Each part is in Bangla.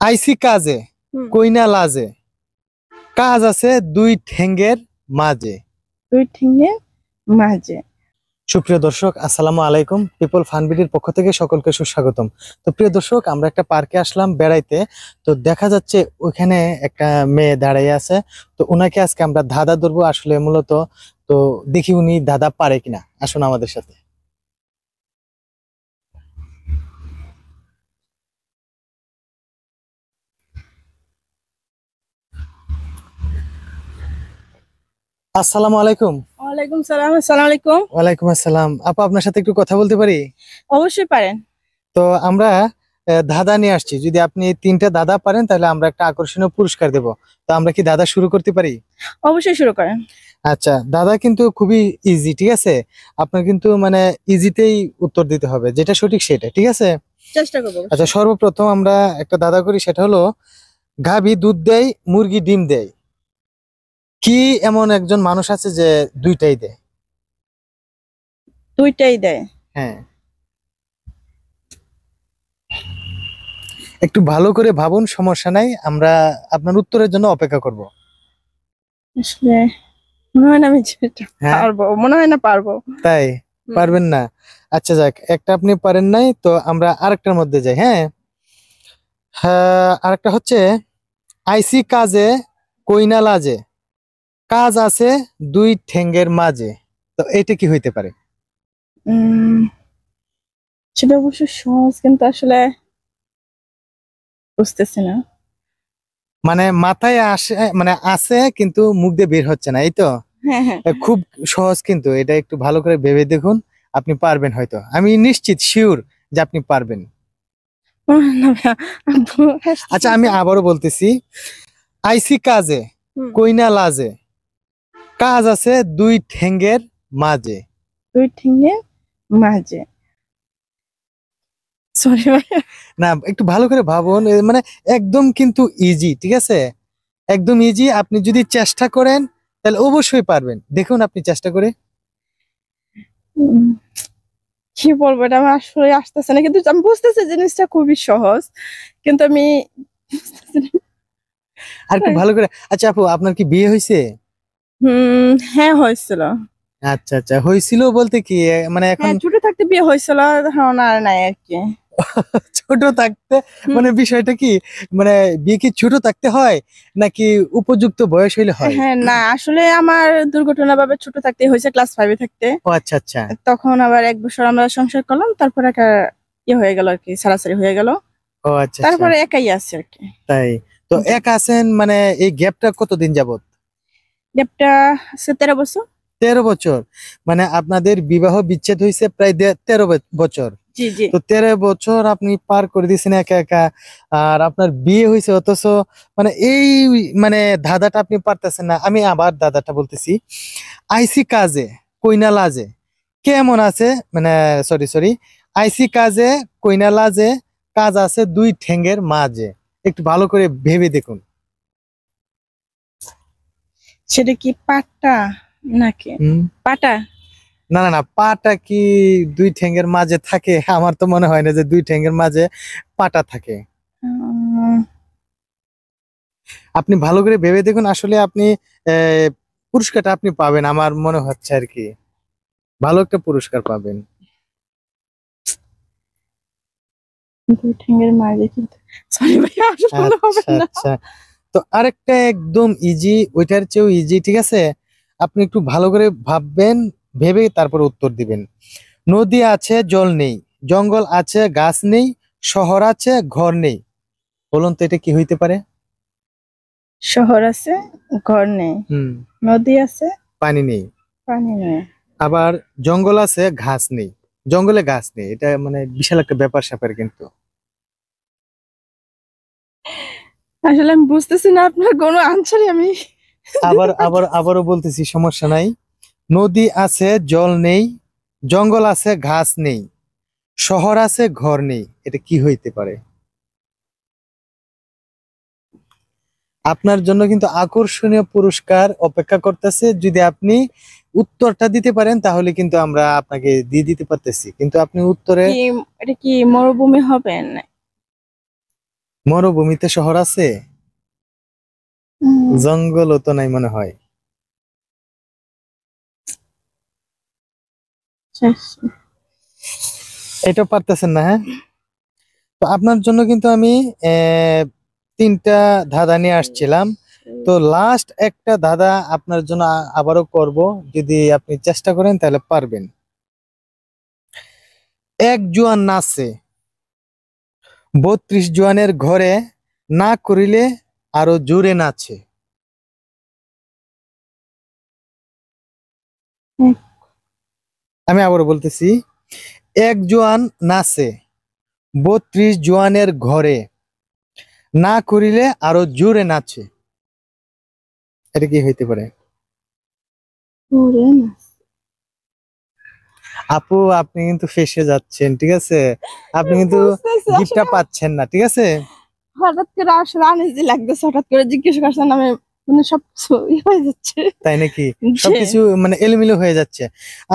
আইসি কাজে কইনা লাজে, কাজ আছে দুই ঠেঙ্গের মাঝে। দুই ঠেঙ্গের মাঝে। সুপ্রিয় দর্শক, আসসালামু আলাইকুম। পিপল ফানবিডির পক্ষ থেকে সকলকে সুস্বাগতম। তো প্রিয় দর্শক, আমরা একটা পার্কে আসলাম বেড়াইতে। তো দেখা যাচ্ছে ওইখানে একটা মেয়ে দাঁড়িয়ে আছে। তো ওনাকে আজকে আমরা ধাঁধা ধরবো আসলে মূলত। তো দেখি উনি ধাঁধা পারে কিনা। আসুন আমাদের সাথে। আসসালামু আলাইকুম। ওয়ালাইকুম সালাম। আসসালামু আলাইকুম। ওয়ালাইকুম আসসালাম। আপু, আপনার সাথে একটু কথা বলতে পারি? অবশ্যই পারেন। তো আমরা ধাঁধা নিয়ে আসছি। যদি আপনি 3টা ধাঁধা পারেন তাহলে আমরা একটা আকর্ষণীয় পুরস্কার দেব। তো আমরা কি ধাঁধা শুরু করতে পারি? অবশ্যই শুরু করেন। আচ্ছা, দাদা কিন্তু খুবই ইজি, ঠিক আছে? আপনার কিন্তু মানে ইজিতেই উত্তর দিতে হবে, যেটা সঠিক সেটা, ঠিক আছে? চেষ্টা করবো। আচ্ছা, সর্বপ্রথম আমরা একটা দাদা করি, সেটা হলো গাভী দুধ দেয়, মুরগি ডিম দেয়। কি এমন একজন মানুষ আছে যে দুইটাই দেয়? দুইটাই দেয়। হ্যাঁ, একটু ভালো করে ভাবুন, সমস্যা নাই, আমরা আপনার উত্তরের জন্য অপেক্ষা করব। আসলে মনে হয় না আমি যেটা হ্যাঁ, পারবো, মনে হয় না পারবো। তাই পারবেন না? আচ্ছা যাক, একটা আপনি পারেন নাই, তো আমরা আরেকটার মধ্যে যাই। হ্যাঁ, হ্যাঁ, আরেকটা হচ্ছে আইসি কাজে কইনা লাজে, কাজ আছে দুই ঠেঙ্গের মাঝে। তো এটা কি হইতে পারে? উম সেটা অবশ্য সহজ, কিন্তু আসলে বুঝতেছি না। মানে মাথায় আসে, মানে আছে কিন্তু মুখ দিয়ে বের হচ্ছে না, এই তো? হ্যাঁ হ্যাঁ। খুব সহজ, কিন্তু এটা একটু ভালো করে ভেবে দেখুন, আপনি পারবেন হয়তো। আমি নিশ্চিত, শিওর যে আপনি পারবেন। মনে হয় না ভাইয়া, আব্বু আচ্ছা, হাসতেছে আমি তো। আবারও বলতেছি। আইসি কাজে হুম, কইনা লাজে, কাজ আছে দুই ঠেঙ্গের মাঝে। দুই ঠেঙ্গের মাঝে। সরি ভাইয়া। না, একটু ভালো করে ভাবুন, মানে একদম কিন্তু ইজি, ঠিক আছে? একদম ইজি। আপনি যদি চেষ্টা করেন তাহলে অবশ্যই পারবেন। দেখুন আপনি চেষ্টা করে। উম, কি বলবো, এটা আমার আসলে আসতেছে না, কিন্তু আমি বুঝতেছি জিনিসটা খুবই সহজ, কিন্তু আমি বুঝতেছি না। আর একটু ভালো করে। আচ্ছা আপু, আপনার কি বিয়ে হয়েছে? হ্যাঁ হয়েছিল। আচ্ছা আচ্ছা, হয়েছিল বলতে কি মানে এখন? হ্যাঁ, ছোট থাকতে বিয়ে হয়েছিল, এখন আর নাই আর কি। ছোট থাকতে? হুম। মানে বিষয়টা কি, মানে বিয়ে কি ছোট থাকতে হয় নাকি উপযুক্ত বয়স হইলে হয়? হ্যাঁ না, আসলে আমার দুর্ঘটনা ভাবে ছোট থাকতে হয়েছে, ক্লাস 5-এ থাকতে। ও আচ্ছা আচ্ছা। তখন আবার 1 বছর আমরা সংসার করলাম, তারপর একটা ইয়ে হয়ে গেল আর কি, ছাড়াছাড়ি হয়ে গেল। ও আচ্ছা আচ্ছা। তারপরে একাই আছে আর কি। তাই? তো জি। একা আছেন মানে এই গ্যাপটা কতদিন যাবত? গ্যাপটা আছে 13 বছর। 13 বছর? মানে আপনাদের বিবাহ বিচ্ছেদ হয়েছে প্রায় 13 বছর। জি জি। তো 13 বছর আপনি পার করে দিয়েছেন একা একা, আর আপনার বিয়ে হয়েছে, অথচ মানে এই মানে ধাঁধাটা আপনি পারতেছেন না। আমি আবার ধাঁধাটা বলতেছি। আইসি কাজে কইনা লাজে, কেমন আছে মানে, সরি সরি, আইসি কাজে কইনা লাজে, কাজ আছে দুই ঠেঙ্গের মাঝে। একটু ভালো করে ভেবে দেখুন। সেটা কি পাটা নাকি হুম। পাটা? না না না, পাটা কি দুই ঠ্যাঙ্গের মাঝে থাকে? আমার তো মনে হয় না যে দুই ঠ্যাঙ্গের মাঝে পাটা থাকে। উম, আপনি ভালো করে ভেবে দেখুন, আসলে আপনি পুরস্কারটা আপনি পাবেন আমার মনে হচ্ছে আর কি। ভালো একটা পুরস্কার পাবেন। দুই ঠ্যাঙ্গের মাঝে কিন্তু, সরি ভাইয়া, আসলে মনে হবে আচ্ছা না। আচ্ছা। তো আরেকটা একদম ইজি, ওইটার চেয়েও ইজি, ঠিক আছে? আপনি একটু ভালো করে ভাববেন, ভেবে তারপর উত্তর দিবেন। নদী আছে জল নেই, জঙ্গল আছে গাছ নেই, শহর আছে ঘর নেই। বলুন তো এটা কি হইতে পারে? শহর আছে, ঘর নেই। হুম। নদী আছে, পানি নেই। পানি নেই। আবার জঙ্গল আছে ঘাস নেই। জঙ্গলে গাছ নেই, এটা মানে বিশাল একটা ব্যাপার স্যাপার কিন্তু। আসলে আমি বুঝতেছি না, আপনার কোনো আনসারই আমি আবার দিতে আবার পারতেছি। আবারও বলতেছি, সমস্যা নাই। নদী আছে জল নেই, জঙ্গল আছে ঘাস নেই, শহর আছে ঘর নেই। এটা কি হইতে পারে? আপনার জন্য কিন্তু আকর্ষণীয় পুরস্কার অপেক্ষা করতেছে। যদি আপনি উত্তরটা দিতে পারেন তাহলে কিন্তু আমরা আপনাকে দিয়ে দিতে পারতেছি, কিন্তু আপনি উত্তরে। কি এটা কি মরুভূমি হবে না? মরুভূমিতে শহর আছে? উম, জঙ্গলও তো নাই মনে হয়। শেষ। এটা পারতেছেন না, হ্যাঁ? তো আপনার জন্য কিন্তু আমি তিনটা ধাঁধা নিয়ে আসছিলাম। তো লাস্ট একটা ধাঁধা আপনার জন্য আবারও করব, যদি আপনি চেষ্টা করেন তাহলে পারবেন। এক জোয়ান নাচে 32 জোয়ানের ঘরে, না করিলে আরো জোরে নাচে। আমি আবারও বলতেছি, এক জোয়ান নাচে 32 জোয়ানের ঘরে, না করিলে আরো জোরে নাচে। এটা কি হইতে পারে? ওরে না। আপু আপনি কিন্তু ফেসে যাচ্ছেন, ঠিক আছে? আপনি কিন্তু বুঝতেছি গিফটটা আসলে পাচ্ছেন না, ঠিক আছে? হঠাৎ করে আসলে আনইজি লাগতেছে, হঠাৎ করে জিজ্ঞেস করছেন আমি, মানে সবকিছু হয়ে যাচ্ছে। তাই নাকি? জি সবকিছু মানে এলোমেলো হয়ে যাচ্ছে।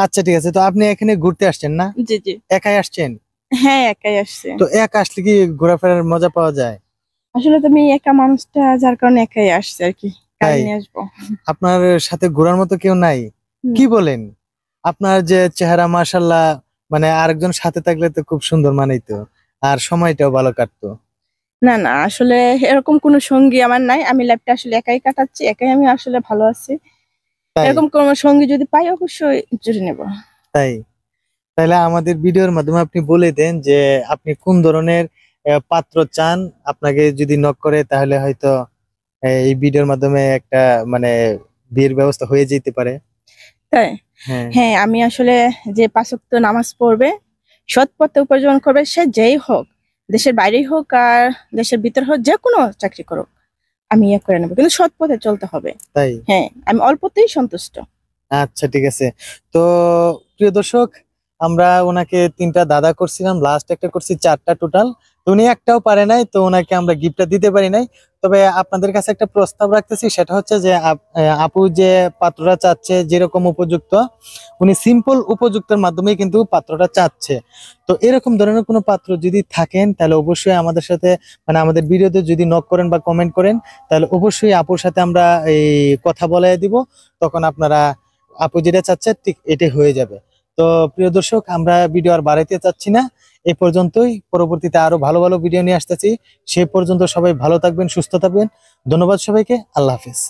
আচ্ছা ঠিক আছে, তো আপনি এখানে ঘুরতে আসছেন না? জি জি। একাই আসছেন? হ্যাঁ, একাই আসছে। তো একা আসলে কি ঘোরাফেরার মজা পাওয়া যায়? আসলে তুমি একা মানুষটা, যার কারণে একাই আসছে আর কি, কাজ তাই নিয়ে আসবো। আপনার সাথে ঘোরার মতো কেউ নাই? হুম। কি বলেন? আপনার যে চেহারা মাশাল্লাহ, মানে আরেকজন সাথে থাকলে তো খুব সুন্দর মানাইতো, আর সময়টাও ভালো কাটতো। না না, আসলে এরকম কোনো সঙ্গী আমার নাই, আমি লাইফটা আসলে একাই কাটাচ্ছি, একাই আমি আসলে ভালো আছি। তাই? এরকম কোনো সঙ্গী যদি পাই অবশ্যই জুড়ে নেব। তাই? তাহলে আমাদের ভিডিওর মাধ্যমে আপনি বলে দেন যে আপনি কোন ধরনের পাত্র চান। আপনাকে যদি নক করে তাহলে হয়তো এই ভিডিওর মাধ্যমে একটা মানে বিয়ের ব্যবস্থা হয়ে যেতে পারে। তাই? হ্যাঁ। হ্যাঁ, আমি আসলে যে ৫ ওয়াক্ত নামাজ পড়বে, সৎ পথে উপার্জন করবে, সে যেই হোক, দেশের বাইরেই হোক আর দেশের ভিতর হোক, যে কোনো চাকরি করুক, আমি ইয়ে করে নেবো, কিন্তু সৎ পথে চলতে হবে। তাই? হ্যাঁ, আমি অল্পতেই সন্তুষ্ট। আচ্ছা ঠিক আছে। তো প্রিয় দর্শক, আমরা ওনাকে তিনটা দাদা করছিলাম, লাস্ট একটা করছি চারটা টোটাল। তো উনি একটাও পারে নাই, তো ওনাকে আমরা গিফটটা দিতে পারি নাই। তবে আপনাদের কাছে একটা প্রস্তাব রাখতেছি, সেটা হচ্ছে যে আপু যে পাত্রটা চাচ্ছে যেরকম উপযুক্ত, উনি সিম্পল উপযুক্তের মাধ্যমেই কিন্তু পাত্রটা চাচ্ছে। তো এরকম ধরনের কোনো পাত্র যদি থাকেন তাহলে অবশ্যই আমাদের সাথে, মানে আমাদের ভিডিওতে যদি নক করেন বা কমেন্ট করেন, তাহলে অবশ্যই আপুর সাথে আমরা এই কথা বলাই দিব। তখন আপনারা আপু যেটা চাচ্ছে ঠিক এটাই হয়ে যাবে। তো প্রিয় দর্শক, আমরা ভিডিও আর বাড়াইতে চাচ্ছি না, এই পর্যন্তই। পরবর্তীতে আরো ভালো ভালো ভিডিও নিয়ে আসতেছি। সেই পর্যন্ত সবাই ভালো থাকবেন, সুস্থ থাকবেন। ধন্যবাদ সবাইকে। আল্লাহ হাফেজ।